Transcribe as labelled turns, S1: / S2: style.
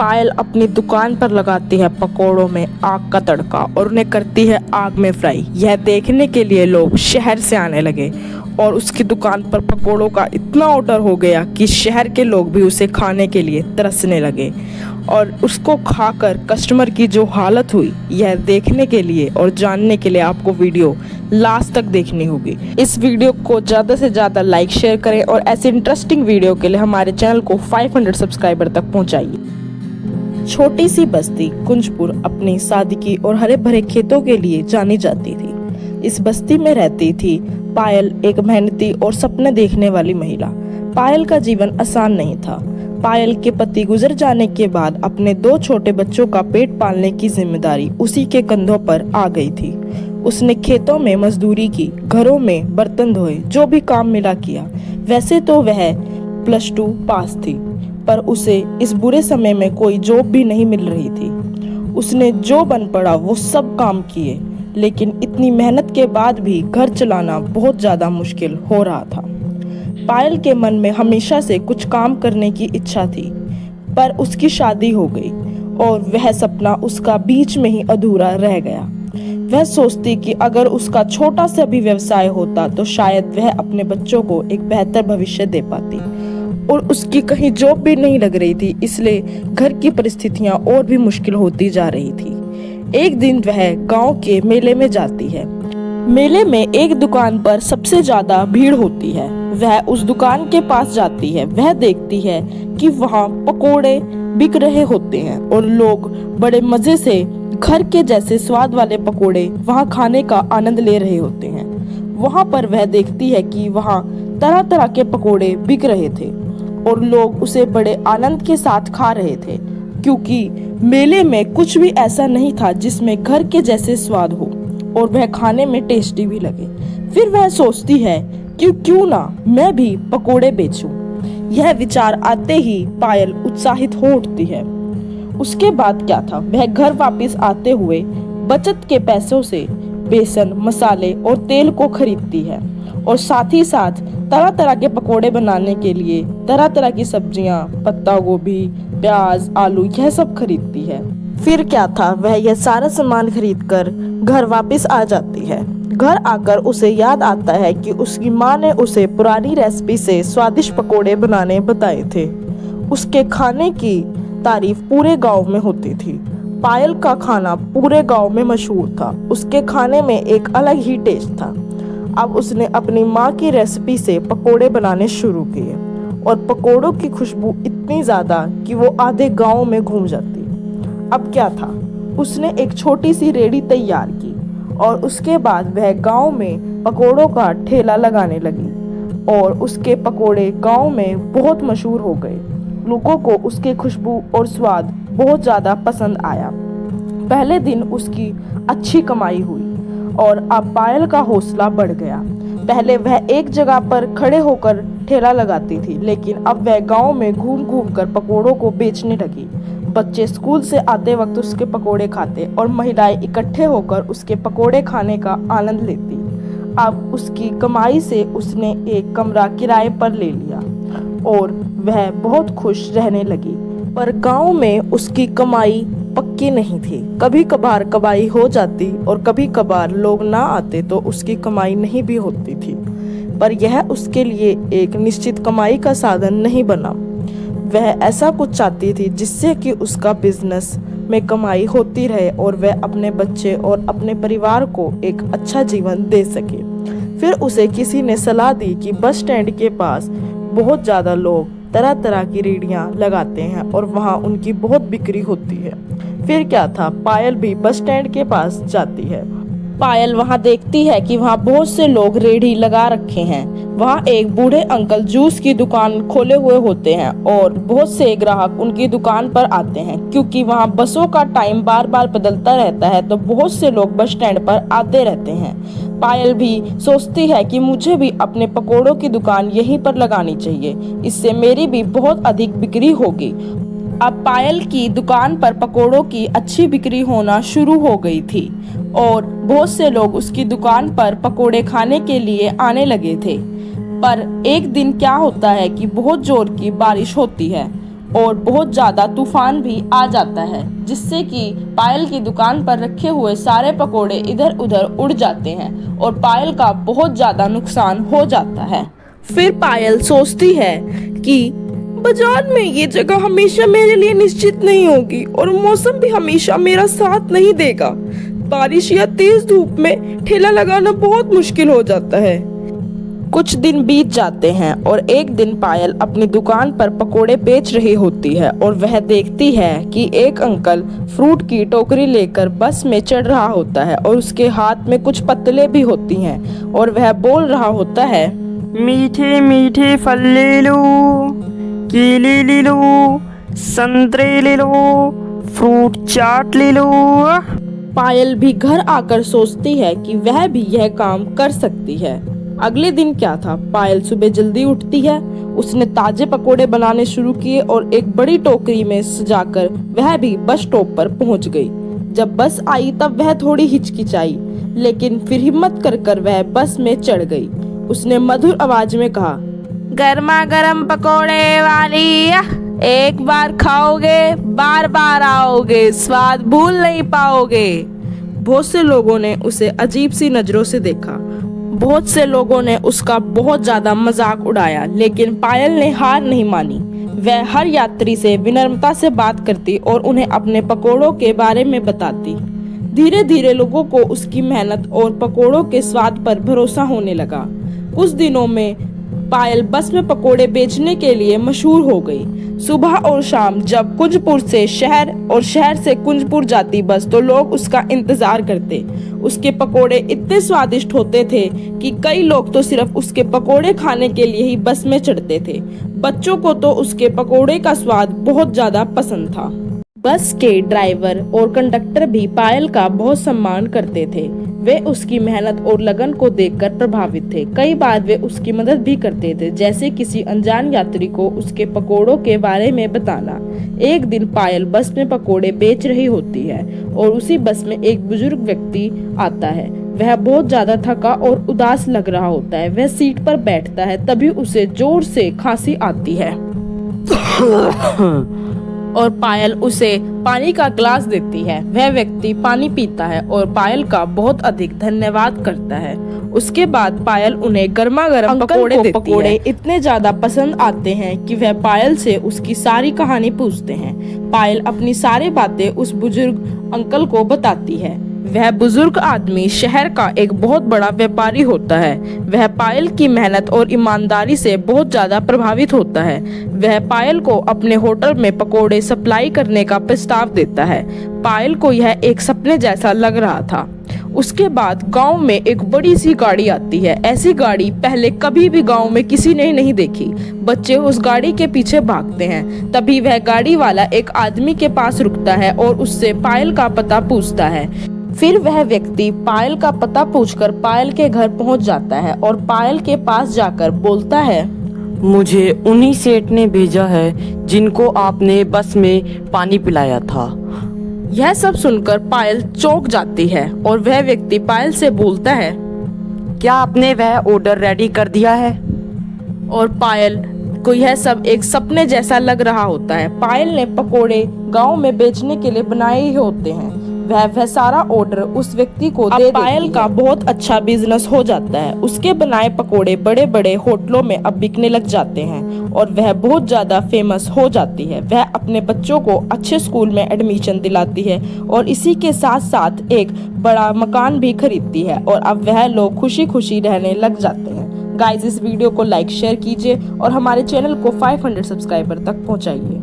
S1: पायल अपनी दुकान पर लगाती है पकोड़ों में आग का तड़का और उन्हें करती है आग में फ्राई। यह देखने के लिए लोग शहर से आने लगे और उसकी दुकान पर पकोड़ों का इतना ऑर्डर हो गया कि शहर के लोग भी उसे खाने के लिए तरसने लगे। और उसको खाकर कस्टमर की जो हालत हुई, यह देखने के लिए और जानने के लिए आपको वीडियो लास्ट तक देखनी होगी। इस वीडियो को ज़्यादा से ज़्यादा लाइक शेयर करें और ऐसे इंटरेस्टिंग वीडियो के लिए हमारे चैनल को 500 सब्सक्राइबर तक पहुंचाइए। छोटी सी बस्ती कुंजपुर अपनी सादगी और हरे भरे खेतों के लिए जानी जाती थी। इस बस्ती में रहती थी पायल, एक मेहनती और सपने देखने वाली महिला। पायल का जीवन आसान नहीं था। पायल के पति गुजर जाने के बाद अपने 2 छोटे बच्चों का पेट पालने की जिम्मेदारी उसी के कंधों पर आ गई थी। उसने खेतों में मजदूरी की, घरों में बर्तन धोए, जो भी काम मिला किया। वैसे तो वह +2 पास थी, पर उसे इस बुरे समय में कोई जॉब भी नहीं मिल रही थी। उसने जो बन पड़ा वो सब काम किए, लेकिन इतनी मेहनत के बाद भी घर चलाना बहुत ज़्यादा मुश्किल हो रहा था। पायल के मन में हमेशा से कुछ काम करने की इच्छा थी, पर उसकी शादी हो गई और वह सपना उसका बीच में ही अधूरा रह गया। वह सोचती कि अगर उसका छोटा सा भी व्यवसाय होता तो शायद वह अपने बच्चों को एक बेहतर भविष्य दे पाती। और उसकी कहीं जॉब भी नहीं लग रही थी, इसलिए घर की परिस्थितियां और भी मुश्किल होती जा रही थी। एक दिन वह गांव के मेले में जाती है। मेले में एक दुकान पर सबसे ज्यादा भीड़ होती है। वह उस दुकान के पास जाती है। वह देखती है कि वहाँ पकोड़े बिक रहे होते हैं और लोग बड़े मजे से घर के जैसे स्वाद वाले पकोड़े वहाँ खाने का आनंद ले रहे होते हैं। वहाँ पर वह देखती है कि वहाँ तरह तरह के पकोड़े बिक रहे थे और लोग उसे बड़े आनंद के साथ खा रहे थे, क्योंकि मेले में कुछ भी ऐसा नहीं था जिसमें घर के जैसे स्वाद हो और वह खाने में टेस्टी भी लगे। फिर वह सोचती है कि क्यों ना मैं भी पकोड़े बेचूं। यह विचार आते ही पायल उत्साहित हो उठती है। उसके बाद क्या था, वह घर वापस आते हुए बचत के पैसों से बेसन, मसाले और तेल को खरीदती है और साथ ही साथ तरह तरह के पकोड़े बनाने के लिए तरह तरह की सब्जियां, पत्ता गोभी, प्याज, आलू, यह सब खरीदती है। फिर क्या था, वह यह सारा सामान खरीदकर घर वापस आ जाती है। घर आकर उसे याद आता है कि उसकी माँ ने उसे पुरानी रेसिपी से स्वादिष्ट पकोड़े बनाने बताए थे। उसके खाने की तारीफ पूरे गांव में होती थी। पायल का खाना पूरे गांव में मशहूर था। उसके खाने में एक अलग ही टेस्ट था। अब उसने अपनी माँ की रेसिपी से पकोड़े बनाने शुरू किए और पकोड़ों की खुशबू इतनी ज़्यादा कि वो आधे गांव में घूम जाती। अब क्या था, उसने एक छोटी सी रेहड़ी तैयार की और उसके बाद वह गांव में पकोड़ों का ठेला लगाने लगी और उसके पकोड़े गांव में बहुत मशहूर हो गए। लोगों को उसके खुशबू और स्वाद बहुत ज़्यादा पसंद आया। पहले दिन उसकी अच्छी कमाई हुई और अब पायल का हौसला बढ़ गया। पहले वह एक जगह पर खड़े होकर ठेला लगाती थी, लेकिन अब वह गांव में घूम घूम कर पकोड़ों को बेचने लगी। बच्चे स्कूल से आते वक्त उसके पकोड़े खाते और महिलाएं इकट्ठे होकर उसके पकोड़े खाने का आनंद लेती। अब उसकी कमाई से उसने एक कमरा किराए पर ले लिया और वह बहुत खुश रहने लगी। पर गांव में उसकी कमाई पक्की नहीं थी। कभी कभार कमाई हो जाती और कभी कभार लोग ना आते तो उसकी कमाई नहीं भी होती थी, पर यह उसके लिए एक निश्चित कमाई का साधन नहीं बना। वह ऐसा कुछ चाहती थी जिससे कि उसका बिजनेस में कमाई होती रहे और वह अपने बच्चे और अपने परिवार को एक अच्छा जीवन दे सके। फिर उसे किसी ने सलाह दी कि बस स्टैंड के पास बहुत ज़्यादा लोग तरह तरह की रेहड़ियाँ लगाते हैं और वहाँ उनकी बहुत बिक्री होती है। फिर क्या था, पायल भी बस स्टैंड के पास जाती है। पायल वहाँ देखती है कि वहाँ बहुत से लोग रेहड़ी लगा रखे हैं। वहाँ एक बूढ़े अंकल जूस की दुकान खोले हुए होते हैं और बहुत से ग्राहक उनकी दुकान पर आते हैं। क्योंकि वहाँ बसों का टाइम बार बार बदलता रहता है तो बहुत से लोग बस स्टैंड पर आते रहते हैं। पायल भी सोचती है कि मुझे भी अपने पकोड़ों की दुकान यहीं पर लगानी चाहिए, इससे मेरी भी बहुत अधिक बिक्री होगी। अब पायल की दुकान पर पकोड़ों की अच्छी बिक्री होना शुरू हो गई थी और बहुत से लोग उसकी दुकान पर पकोड़े खाने के लिए आने लगे थे। पर एक दिन क्या होता है कि बहुत जोर की बारिश होती है और बहुत ज़्यादा तूफान भी आ जाता है, जिससे कि पायल की दुकान पर रखे हुए सारे पकोड़े इधर उधर उड़ जाते हैं और पायल का बहुत ज़्यादा नुकसान हो जाता है। फिर पायल सोचती है कि बाजार में ये जगह हमेशा मेरे लिए निश्चित नहीं होगी और मौसम भी हमेशा मेरा साथ नहीं देगा। बारिश या तेज धूप में ठेला लगाना बहुत मुश्किल हो जाता है। कुछ दिन बीत जाते हैं और एक दिन पायल अपनी दुकान पर पकोड़े बेच रही होती है और वह देखती है कि एक अंकल फ्रूट की टोकरी लेकर बस में चढ़ रहा होता है और उसके हाथ में कुछ पत्तलें भी होती हैं और वह बोल रहा होता है,
S2: मीठे मीठे फल ले लो, केले ले लो, संतरे ले लो, फ्रूट चाट ले लो।
S1: पायल भी घर आकर सोचती है कि वह भी यह काम कर सकती है। अगले दिन क्या था, पायल सुबह जल्दी उठती है। उसने ताजे पकोड़े बनाने शुरू किए और एक बड़ी टोकरी में सजाकर वह भी बस स्टॉप पर पहुंच गई। जब बस आई तब वह थोड़ी हिचकिचाई, लेकिन फिर हिम्मत कर वह बस में चढ़ गई। उसने मधुर आवाज में कहा, गर्मा गर्म पकोड़े वाली, एक बार खाओगे बार बार आओगे, स्वाद भूल नहीं पाओगे। बहुत से लोगों ने उसे अजीब सी नजरों से देखा। बहुत से लोगों ने उसका बहुत ज्यादा मजाक उड़ाया, लेकिन पायल ने हार नहीं मानी। वह हर यात्री से विनम्रता से बात करती और उन्हें अपने पकोड़ों के बारे में बताती। धीरे धीरे लोगों को उसकी मेहनत और पकोड़ों के स्वाद पर भरोसा होने लगा। कुछ दिनों में पायल बस में पकोड़े बेचने के लिए मशहूर हो गई। सुबह और शाम जब कुंजपुर से शहर और शहर से कुंजपुर जाती बस, तो लोग उसका इंतजार करते। उसके पकोड़े इतने स्वादिष्ट होते थे कि कई लोग तो सिर्फ उसके पकोड़े खाने के लिए ही बस में चढ़ते थे। बच्चों को तो उसके पकोड़े का स्वाद बहुत ज्यादा पसंद था। बस के ड्राइवर और कंडक्टर भी पायल का बहुत सम्मान करते थे। वे उसकी मेहनत और लगन को देखकर प्रभावित थे। कई बार वे उसकी मदद भी करते थे, जैसे किसी अनजान यात्री को उसके पकोड़ों के बारे में बताना। एक दिन पायल बस में पकोड़े बेच रही होती है और उसी बस में एक बुजुर्ग व्यक्ति आता है। वह बहुत ज्यादा थका और उदास लग रहा होता है। वह सीट पर बैठता है, तभी उसे जोर से खांसी आती है और पायल उसे पानी का ग्लास देती है। वह व्यक्ति पानी पीता है और पायल का बहुत अधिक धन्यवाद करता है। उसके बाद पायल उन्हें गर्मा गर्म पकोड़े देती है। पकोड़े इतने ज्यादा पसंद आते हैं कि वह पायल से उसकी सारी कहानी पूछते हैं। पायल अपनी सारी बातें उस बुजुर्ग अंकल को बताती है। वह बुजुर्ग आदमी शहर का एक बहुत बड़ा व्यापारी होता है। वह पायल की मेहनत और ईमानदारी से बहुत ज्यादा प्रभावित होता है। वह पायल को अपने होटल में पकोड़े सप्लाई करने का प्रस्ताव देता है। पायल को यह एक सपने जैसा लग रहा था। उसके बाद गांव में एक बड़ी सी गाड़ी आती है। ऐसी गाड़ी पहले कभी भी गांव में किसी ने नहीं देखी। बच्चे उस गाड़ी के पीछे भागते हैं। तभी वह गाड़ी वाला एक आदमी के पास रुकता है और उससे पायल का पता पूछता है। फिर वह व्यक्ति पायल का पता पूछकर पायल के घर पहुंच जाता है और पायल के पास जाकर बोलता है,
S2: मुझे उन्हीं सेठ ने भेजा है जिनको आपने बस में पानी पिलाया था।
S1: यह सब सुनकर पायल चौंक जाती है और वह व्यक्ति पायल से बोलता है,
S2: क्या आपने वह ऑर्डर रेडी कर दिया है?
S1: और पायल को यह सब एक सपने जैसा लग रहा होता है। पायल ने पकोड़े गांव में बेचने के लिए बनाए ही होते हैं। वह सारा ऑर्डर उस व्यक्ति को दे देती है। पायल का बहुत अच्छा बिजनेस हो जाता है। उसके बनाए पकोड़े बड़े बड़े होटलों में अब बिकने लग जाते हैं और वह बहुत ज्यादा फेमस हो जाती है। वह अपने बच्चों को अच्छे स्कूल में एडमिशन दिलाती है और इसी के साथ साथ एक बड़ा मकान भी खरीदती है और अब वह लोग खुशी खुशी रहने लग जाते हैं। गाइस, इस वीडियो को लाइक शेयर कीजिए और हमारे चैनल को 500 सब्सक्राइबर तक पहुंचाइए।